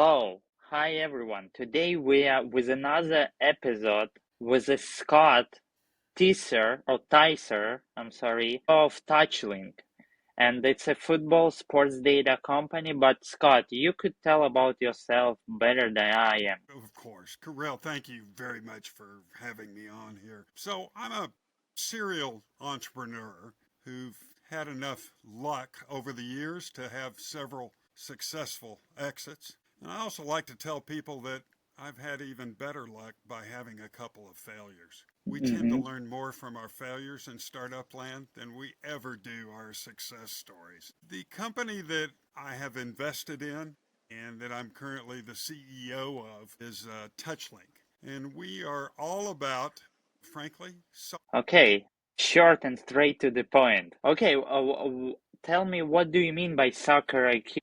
Hello, hi everyone. Today we are with another episode with a Scott Ticer, I'm sorry, of TouchLynk. And it's a football sports data company. But Scott, you could tell about yourself better than I am. Of course. Kirill, thank you very much for having me on here. So, I'm a serial entrepreneur who've had enough luck over the years to have several successful exits. And I also like to tell people that I've had even better luck by having a couple of failures. We tend to Mm-hmm. learn more from our failures in startup land than we ever do our success stories. The company that I have invested in and that I'm currently the CEO of is TouchLynk. And we are all about, frankly, Okay, short and straight to the point. Okay, tell me, what do you mean by soccer IQ?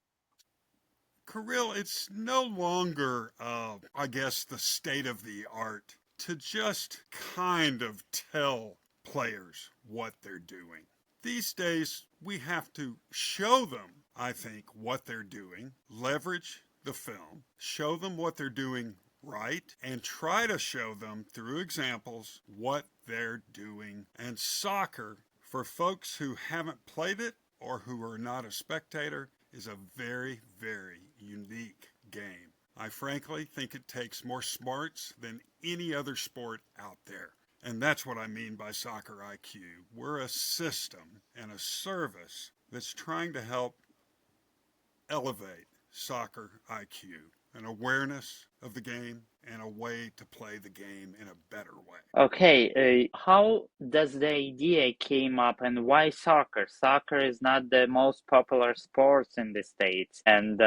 Kirill, it's no longer, I guess, the state of the art to just kind of tell players what they're doing. These days, we have to show them, I think, what they're doing, leverage the film, show them what they're doing right, and try to show them through examples what they're doing. And soccer, for folks who haven't played it or who are not a spectator, is a very, very unique game. I frankly think it takes more smarts than any other sport out there. And that's what I mean by soccer IQ. We're a system and a service that's trying to help elevate soccer IQ, an awareness of the game and a way to play the game in a better way. Okay, how does the idea came up and why soccer? Soccer is not the most popular sports in the States. And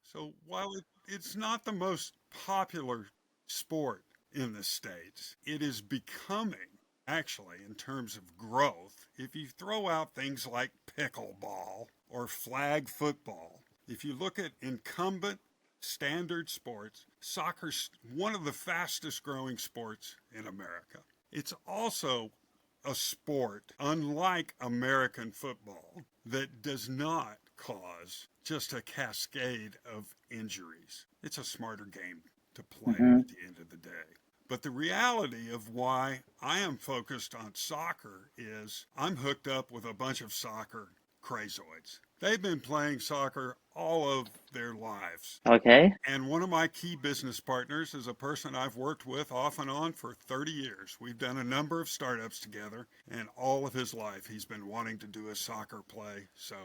So while it's not the most popular sport in the States, it is becoming, actually, in terms of growth, if you throw out things like pickleball or flag football, if you look at incumbent standard sports, soccer's one of the fastest growing sports in America. It's also a sport, unlike American football, that does not cause just a cascade of injuries. It's a smarter game to play mhm. at the end of the day. But the reality of why I am focused on soccer is I'm hooked up with a bunch of soccer crazoids. They've been playing soccer all of their lives. Okay. And one of my key business partners is a person I've worked with off and on for 30 years. We've done a number of startups together, and all of his life he's been wanting to do a soccer play. So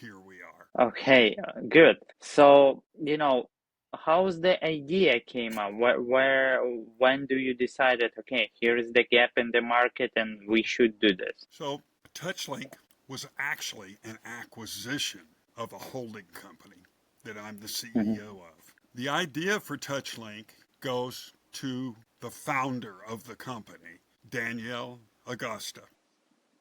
here we are. Okay, good. So, how's the idea came up? When do you decided, okay, here is the gap in the market and we should do this? So TouchLink was actually an acquisition of a holding company that I'm the Hmm. CEO of. The idea for TouchLink goes to the founder of the company, Danielle Augusta.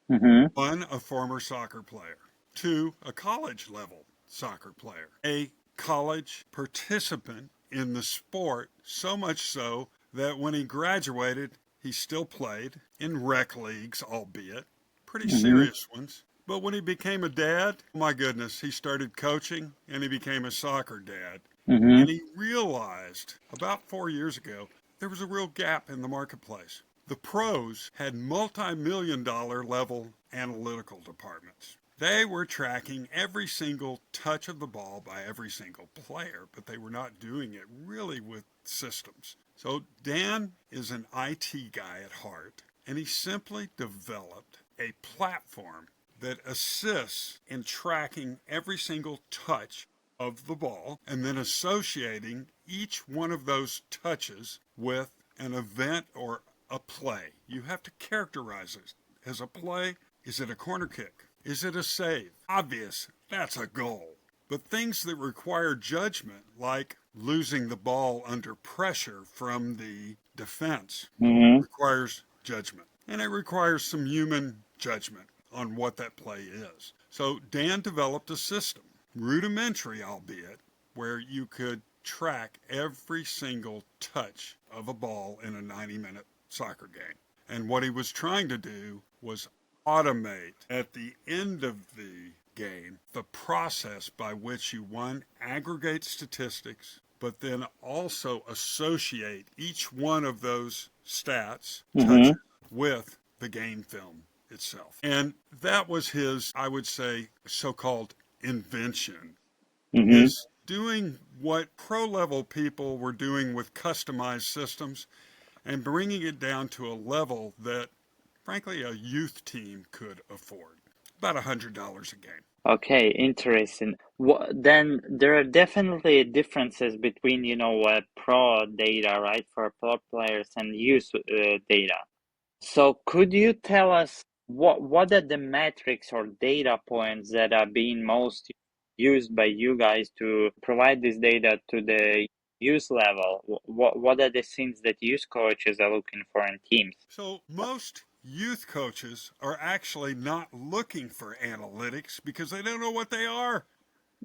Hmm. One, a former soccer player. Two, a college level soccer player. A college participant in the sport, so much so that when he graduated, he still played in rec leagues, albeit pretty Hmm. serious ones. But when he became a dad, oh my goodness, he started coaching and he became a soccer dad. Hmm. And he realized about 4 years ago there was a real gap in the marketplace. The pros had multi-million dollar level analytical departments. They were tracking every single touch of the ball by every single player, but they were not doing it really with systems. So Dan is an IT guy at heart, and he simply developed a platform that assists in tracking every single touch of the ball and then associating each one of those touches with an event or a play. You have to characterize it as a play. Is it a corner kick? Is it a save? Obvious, that's a goal. But things that require judgment, like losing the ball under pressure from the defense, Hmm. requires judgment. And it requires some human judgment on what that play is. So Dan developed a system, rudimentary albeit, where you could track every single touch of a ball in a 90-minute soccer game. And what he was trying to do was automate at the end of the game the process by which you, one, aggregate statistics, but then also associate each one of those stats, Mm-hmm. touches, with the game film itself. And that was his, I would say, so-called invention, Mm-hmm. is doing what pro level people were doing with customized systems and bringing it down to a level that, frankly, a youth team could afford. About $100 a game. Okay, interesting. Then there are definitely differences between, pro data, right, for pro players and use data. So could you tell us what are the metrics or data points that are being most used by you guys to provide this data to the use level? What are the things that use coaches are looking for in teams? So most youth coaches are actually not looking for analytics because they don't know what they are.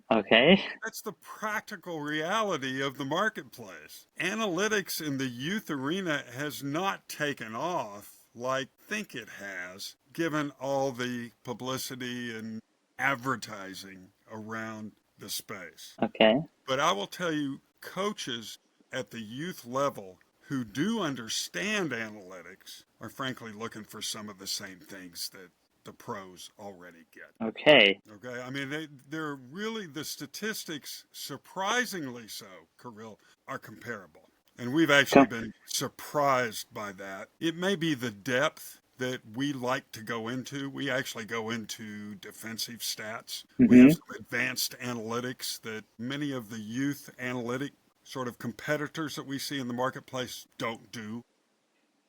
Okay. That's the practical reality of the marketplace. Analytics in the youth arena has not taken off like I think it has, given all the publicity and advertising around the space. Okay. But I will tell you, coaches at the youth level who do understand analytics are frankly looking for some of the same things that the pros already get. Okay. Okay, I mean, they're really, the statistics, surprisingly so, Kirill, are comparable. And we've actually Come. been surprised by that. It may be the depth that we like to go into. We actually go into defensive stats. We have Mm-hmm. some advanced analytics that many of the youth analytic sort of competitors that we see in the marketplace don't do.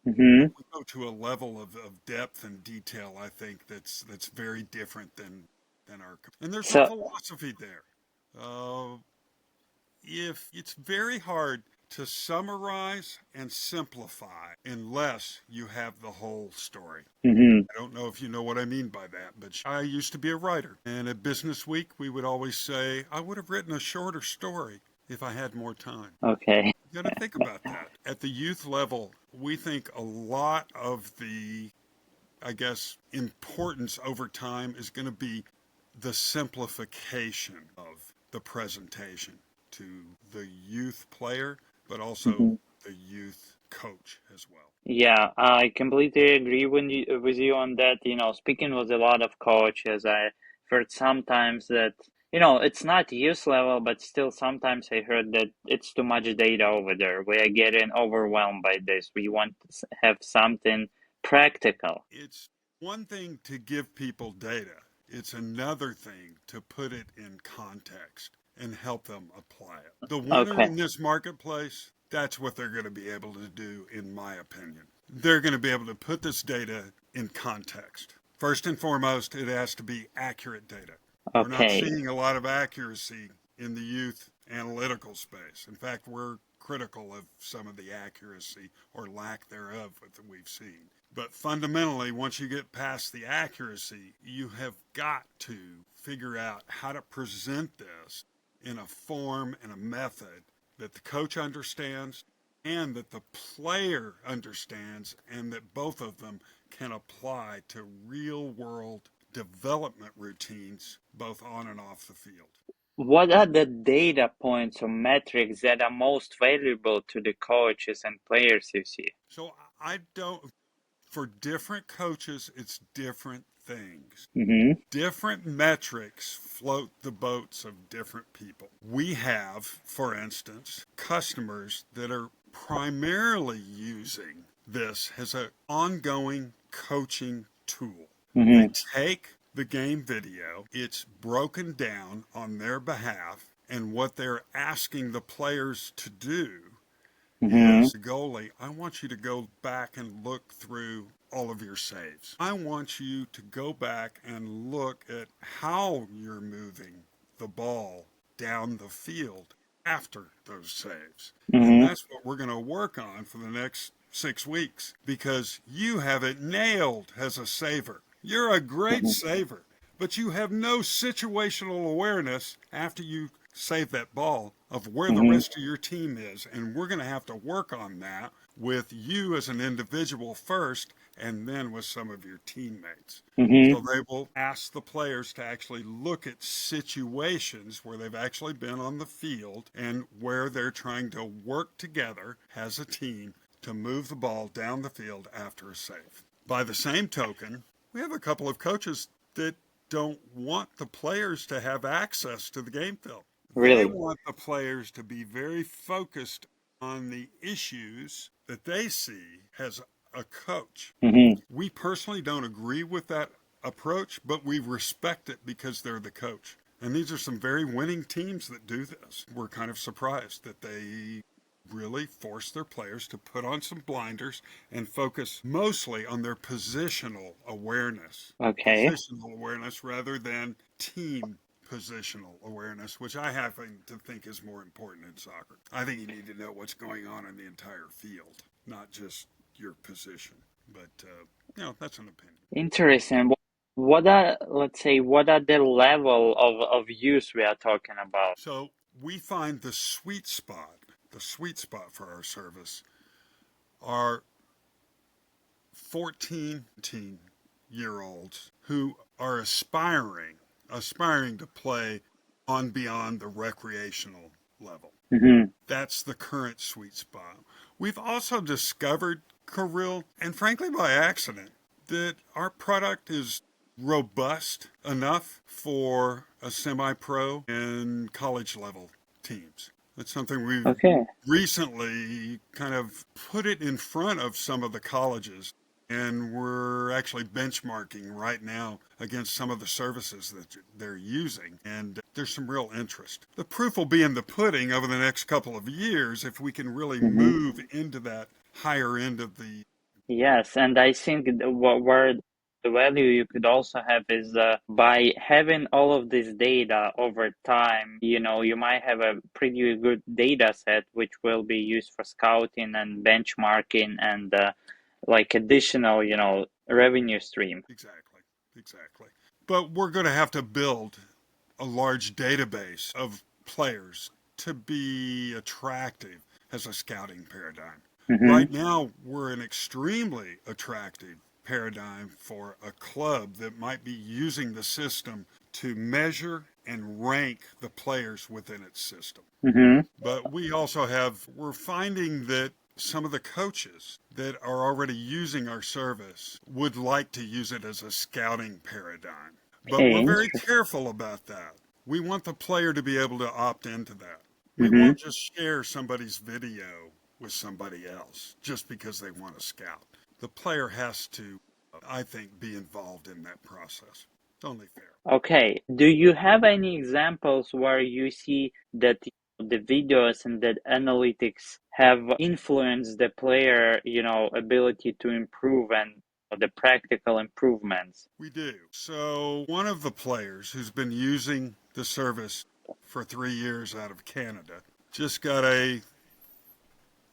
Mm-hmm. We go to a level of depth and detail, I think, that's very different than our. And there's a So. philosophy there. Uh, if it's very hard to summarize and simplify unless you have the whole story. Mm-hmm. I don't know if you know what I mean by that, but I used to be a writer. And at Business Week, we would always say, I would have written a shorter story if I had more time. Okay. You got to think about that. At the youth level, we think a lot of the, I guess, importance over time is going to be the simplification of the presentation to the youth player, but also Mm-hmm. the youth coach as well. Yeah, I completely agree with you on that. Speaking with a lot of coaches, I heard sometimes that, it's not use level, but still sometimes I heard that it's too much data over there. We are getting overwhelmed by this. We want to have something practical. It's one thing to give people data, it's another thing to put it in context and help them apply it. The winner Okay. in this marketplace, that's what they're going to be able to do, in my opinion. They're going to be able to put this data in context. First and foremost, it has to be accurate data. We're not Okay. seeing a lot of accuracy in the youth analytical space. In fact, we're critical of some of the accuracy or lack thereof that we've seen. But fundamentally, once you get past the accuracy, you have got to figure out how to present this in a form and a method that the coach understands and that the player understands, and that both of them can apply to real world development routines, both on and off the field. What are the data points or metrics that are most valuable to the coaches and players you see? So I don't, for different coaches, it's different things. Mm-hmm. Different metrics float the boats of different people. We have, for instance, customers that are primarily using this as an ongoing coaching tool. They Mm-hmm. take the game video, it's broken down on their behalf, and what they're asking the players to do Mm-hmm. is, goalie, I want you to go back and look through all of your saves. I want you to go back and look at how you're moving the ball down the field after those saves. And Mm-hmm. that's what we're going to work on for the next 6 weeks, because you have it nailed as a saver. You're a great Mm-hmm. saver, but you have no situational awareness after you save that ball of where the Mm-hmm. rest of your team is. And we're going to have to work on that with you as an individual first and then with some of your teammates. Mm-hmm. So they will ask the players to actually look at situations where they've actually been on the field and where they're trying to work together as a team to move the ball down the field after a save. By the same token, we have a couple of coaches that don't want the players to have access to the game film. They Really? want the players to be very focused on the issues that they see as a coach. Mm-hmm. We personally don't agree with that approach, but we respect it because they're the coach. And these are some very winning teams that do this. We're kind of surprised that they really force their players to put on some blinders and focus mostly on their positional awareness. Okay. Positional awareness rather than team positional awareness, which I happen to think is more important in soccer. I think you need to know what's going on in the entire field, not just your position. But, that's an opinion. Interesting. What are, let's say, what are the level of use we are talking about? So we find the sweet spot for our service are 14-year olds who are aspiring to play on beyond the recreational level. Mm-hmm. That's the current sweet spot. We've also discovered, Kirill, and frankly by accident, that our product is robust enough for a semi-pro and college level teams. That's something we've Okay. recently kind of put it in front of some of the colleges, and we're actually benchmarking right now against some of the services that they're using, and there's some real interest. The proof will be in the pudding over the next couple of years if we can really Mm-hmm. move into that higher end of the. Yes, and I think where the value you could also have is by having all of this data over time, you might have a pretty good data set which will be used for scouting and benchmarking and like additional, revenue stream. Exactly, exactly. But we're going to have to build a large database of players to be attractive as a scouting paradigm. Mm-hmm. Right now, we're an extremely attractive paradigm for a club that might be using the system to measure and rank the players within its system. Mm-hmm. But we're finding that some of the coaches that are already using our service would like to use it as a scouting paradigm. But Okay, we're very interesting. careful about that. We want the player to be able to opt into that. We Mm-hmm. won't just share somebody's video with somebody else just because they want to scout. The player has to, I think, be involved in that process. It's only fair. Okay. Do you have any examples where you see that the videos and that analytics have influenced the player, ability to improve and the practical improvements? We do. So, one of the players who's been using the service for 3 years out of Canada just got a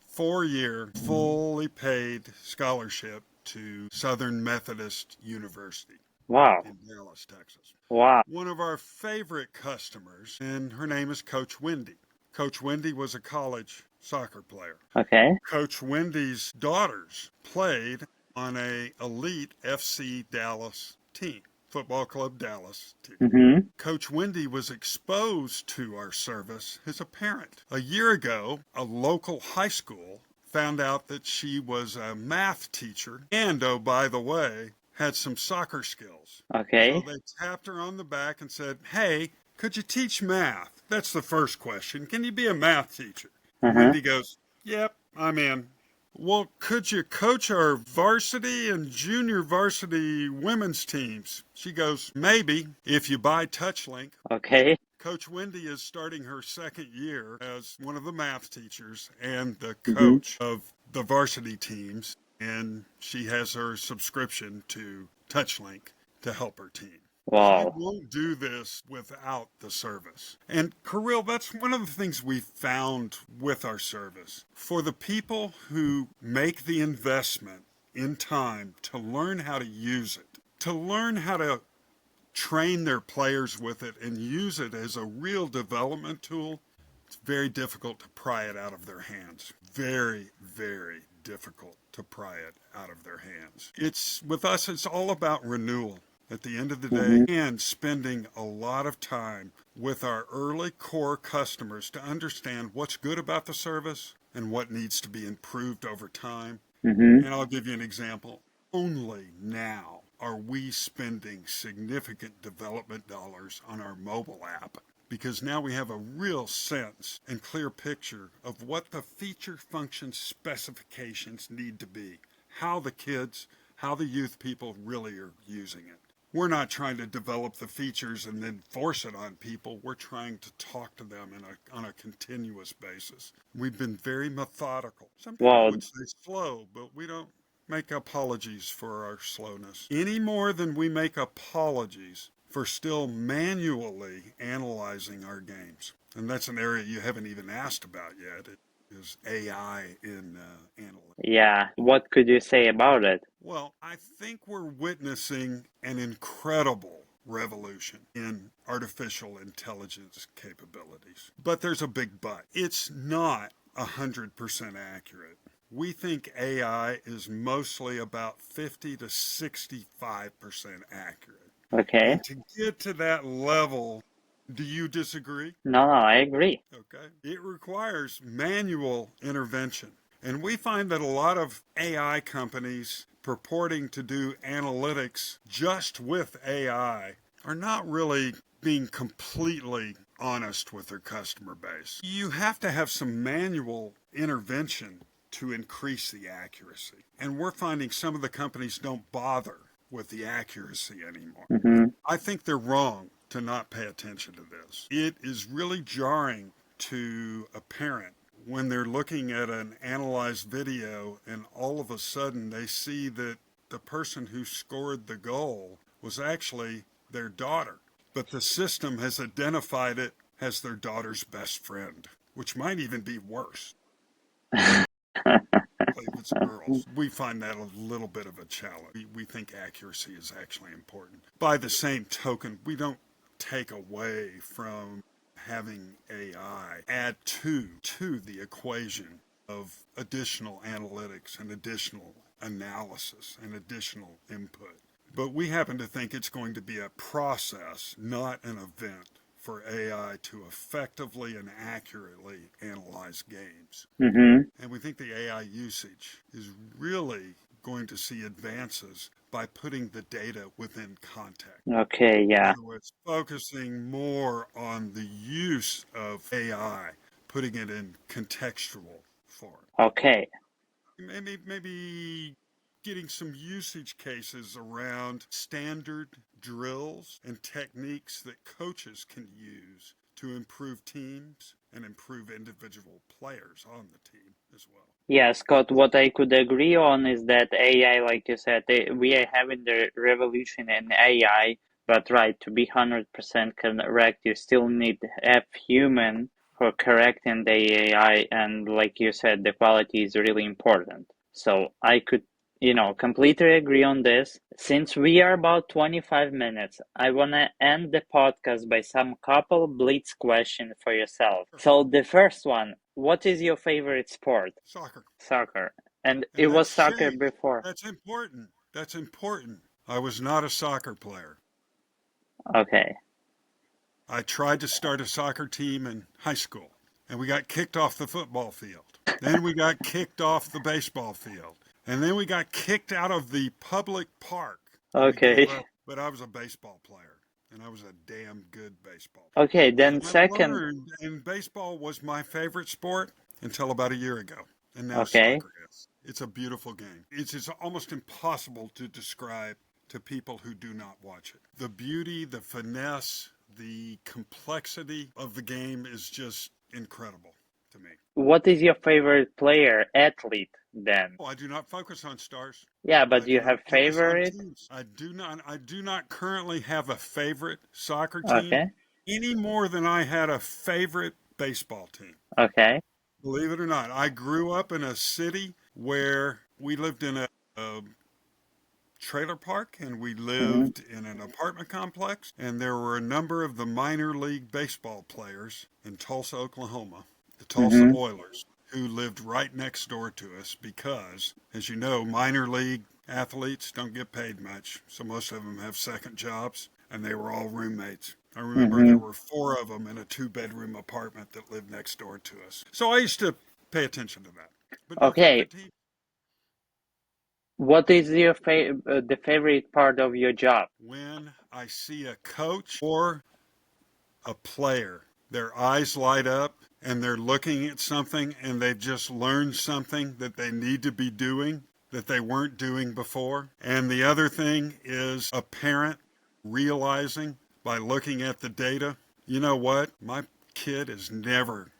4 year, fully paid scholarship to Southern Methodist University Wow. in Dallas, Texas. Wow. One of our favorite customers, and her name is Coach Wendy. Coach Wendy was a college soccer player. Okay. Coach Wendy's daughters played on a elite FC Dallas team, Football Club Dallas team. Mm-hmm. Coach Wendy was exposed to our service as a parent. A year ago, a local high school found out that she was a math teacher and, oh, by the way, had some soccer skills. So Okay. they tapped her on the back and said, "Hey, could you teach math?" That's the first question. Can you be a math teacher? And Uh-huh. Wendy goes, "Yep, I'm in." "Well, could you coach our varsity and junior varsity women's teams?" She goes, "Maybe, if you buy TouchLynk." Okay. Coach Wendy is starting her second year as one of the math teachers and the Mm-hmm. coach of the varsity teams, and she has her subscription to TouchLynk to help her team. She Wow. won't do this without the service. And Kirill, that's one of the things we found with our service. For the people who make the investment in time to learn how to use it, to learn how to train their players with it and use it as a real development tool, it's very difficult to pry it out of their hands. Very, very difficult to pry it out of their hands. It's with us, it's all about renewal at the end of the day Mm-hmm. and spending a lot of time with our early core customers to understand what's good about the service and what needs to be improved over time. Mm-hmm. And I'll give you an example. Only now are we spending significant development dollars on our mobile app because now we have a real sense and clear picture of what the feature function specifications need to be, how the kids, how the youth people really are using it. We're not trying to develop the features and then force it on people. We're trying to talk to them on a continuous basis. We've been very methodical. Some people Wow. would say slow, but we don't make apologies for our slowness any more than we make apologies for still manually analyzing our games. And that's an area you haven't even asked about yet. It is AI in analytics. Yeah. What could you say about it? Well, I think we're witnessing an incredible revolution in artificial intelligence capabilities. But there's a big but. It's not 100% accurate. We think AI is mostly about 50 to 65% accurate. Okay. And to get to that level, do you disagree? No, no, I agree. Okay. It requires manual intervention. And we find that a lot of AI companies purporting to do analytics just with AI are not really being completely honest with their customer base. You have to have some manual intervention to increase the accuracy. And we're finding some of the companies don't bother with the accuracy anymore. Mm-hmm. I think they're wrong to not pay attention to this. It is really jarring to a parent when they're looking at an analyzed video and all of a sudden they see that the person who scored the goal was actually their daughter. But the system has identified it as their daughter's best friend, which might even be worse if it's girls. We find that a little bit of a challenge. We think accuracy is actually important. By the same token, we don't take away from having AI add to the equation of additional analytics and additional analysis and additional input. But we happen to think it's going to be a process, not an event, for AI to effectively and accurately analyze games. Mm-hmm. And we think the AI usage is really going to see advances by putting the data within context. Okay, In yeah. other words, focusing more on the use of AI, putting it in contextual form. Okay. Maybe getting some usage cases around standard drills and techniques that coaches can use to improve teams and improve individual players on the team as well. Yeah, Scott, what I could agree on is that AI, like you said, we are having the revolution in AI, but right, to be 100% correct, you still need to have human for correcting the AI, and like you said, the quality is really important. So I could, completely agree on this. Since we are about 25 minutes, I want to end the podcast by some couple blitz question for yourself. So the first one, what is your favorite sport? Soccer. Soccer. And it And was that's soccer changed. before. That's important. That's important. I was not a soccer player. Okay. I tried to start a soccer team in high school, and we got kicked off the football field. Then we got kicked off the baseball field. And then we got kicked out of the public park. And we Okay. gave up. But I was a baseball player, and I was a damn good baseball player. Okay, And then I second. learned, and baseball was my favorite sport until about a year ago. And now Okay. soccer is. It's a beautiful game. It's almost impossible to describe to people who do not watch it. The beauty, the finesse, the complexity of the game is just incredible to me. What is your favorite player, athlete, then? Oh, I do not focus on stars. Yeah, I but do you not have focus on favorite? teams. I do not currently have a favorite soccer team Okay. any more than I had a favorite baseball team. Okay. Believe it or not, I grew up in a city where we lived in a trailer park and we Mm-hmm. lived in an apartment complex, and there were a number of the minor league baseball players in Tulsa, Oklahoma, the Tulsa Mm-hmm. Oilers. who lived right next door to us because, as you know, minor league athletes don't get paid much. So most of them have second jobs, and they were all roommates. I remember there Mm-hmm. were four of them in a two-bedroom apartment that lived next door to us. So I used to pay attention to that. But no, Okay, favorite team, what is your the favorite part of your job? when I see a coach or a player, their eyes light up and they're looking at something and they've just learned something that they need to be doing that they weren't doing before. And the other thing is a parent realizing by looking at the data, you know what? My kid is never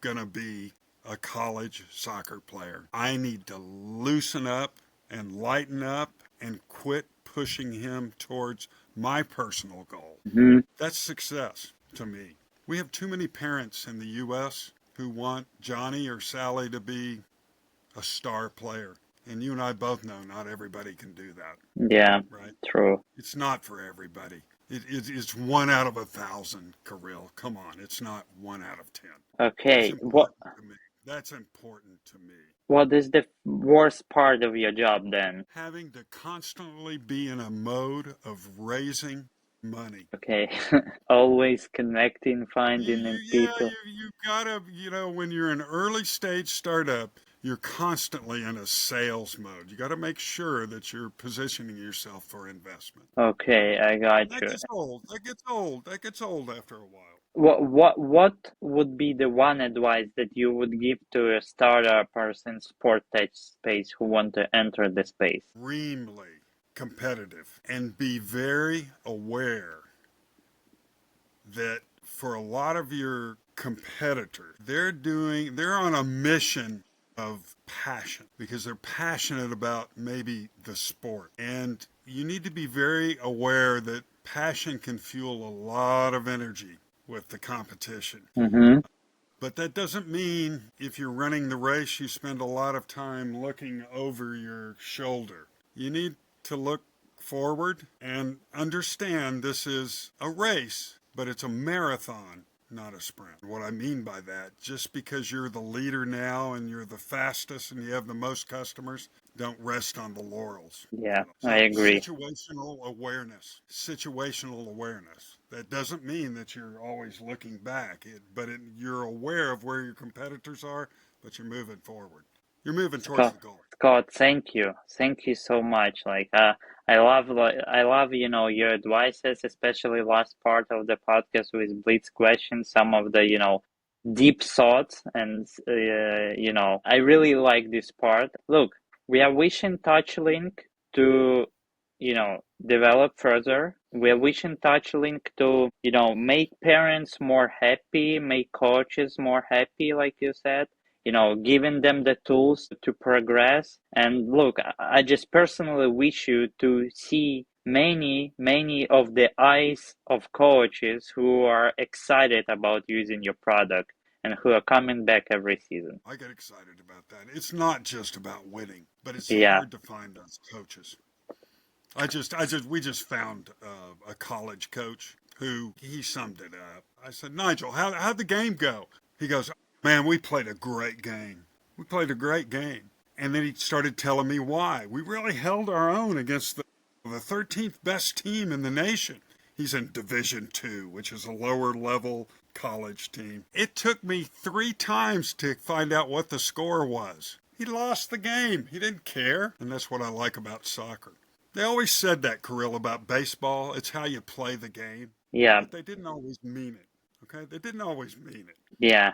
going to be a college soccer player. I need to loosen up and lighten up and quit pushing him towards my personal goal. Mm-hmm. That's success to me. We have too many parents in the U.S. who want Johnny or Sally to be a star player. And you and I both know not everybody can do that, Yeah, right? true. It's not for everybody. It's 1 out of 1,000, Kirill. Come on, it's not 1 out of 10. That's Okay, important to me. That's important to me. what is the worst part of your job then? Having to constantly be in a mode of raising money. Okay, always connecting, You, finding you, and yeah, people. you gotta, when you're an early stage startup, you're constantly in a sales mode. You got to make sure that you're positioning yourself for investment. Okay, I got That you. gets old. That gets old. That gets old after a while. What would be the one advice that you would give to a startup person in sport tech space who want to enter the space? Extremely competitive and be very aware that for a lot of your competitors, they're on a mission of passion because they're passionate about maybe the sport. And you need to be very aware that passion can fuel a lot of energy with the competition. Mm-hmm. But that doesn't mean if you're running the race, you spend a lot of time looking over your shoulder. You need to look forward and understand this is a race, but it's a marathon, not a sprint. What I mean by that, just because you're the leader now and you're the fastest and you have the most customers, don't rest on the laurels. Yeah, I So agree. situational awareness. That doesn't mean that you're always looking back, you're aware of where your competitors are, but you're moving forward. You're moving towards Scott, the goal. Scott, thank you so much. I love, your advices, especially last part of the podcast with Blitz questions, some of the, deep thoughts, and I really like this part. Look, we are wishing TouchLynk to, develop further. We are wishing TouchLynk to, make parents more happy, make coaches more happy, like you said, giving them the tools to progress. And look, I just personally wish you to see many of the eyes of coaches who are excited about using your product and who are coming back every season. I get excited about that. It's not just about winning, but it's Yeah. hard to find those coaches. We just found a college coach who he summed it up. I said, Nigel, how'd the game go? He goes, man, we played a great game. We played a great game. And then he started telling me why. We really held our own against the 13th best team in the nation. He's in Division Two, which is a lower level college team. It took me 3 times to find out what the score was. He lost the game. He didn't care. And that's what I like about soccer. They always said that, Kirill, about baseball. It's how you play the game. Yeah. But they didn't always mean it. Okay? They didn't always mean it. Yeah.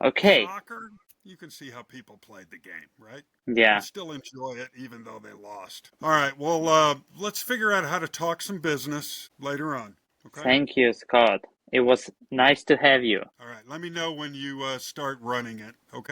Okay. Soccer, you can see how people played the game, right? And Yeah. still enjoy it even though they lost. All right, well, let's figure out how to talk some business later on. Okay? Thank you, Scott. It was nice to have you. All right, let me know when you start running it. Okay?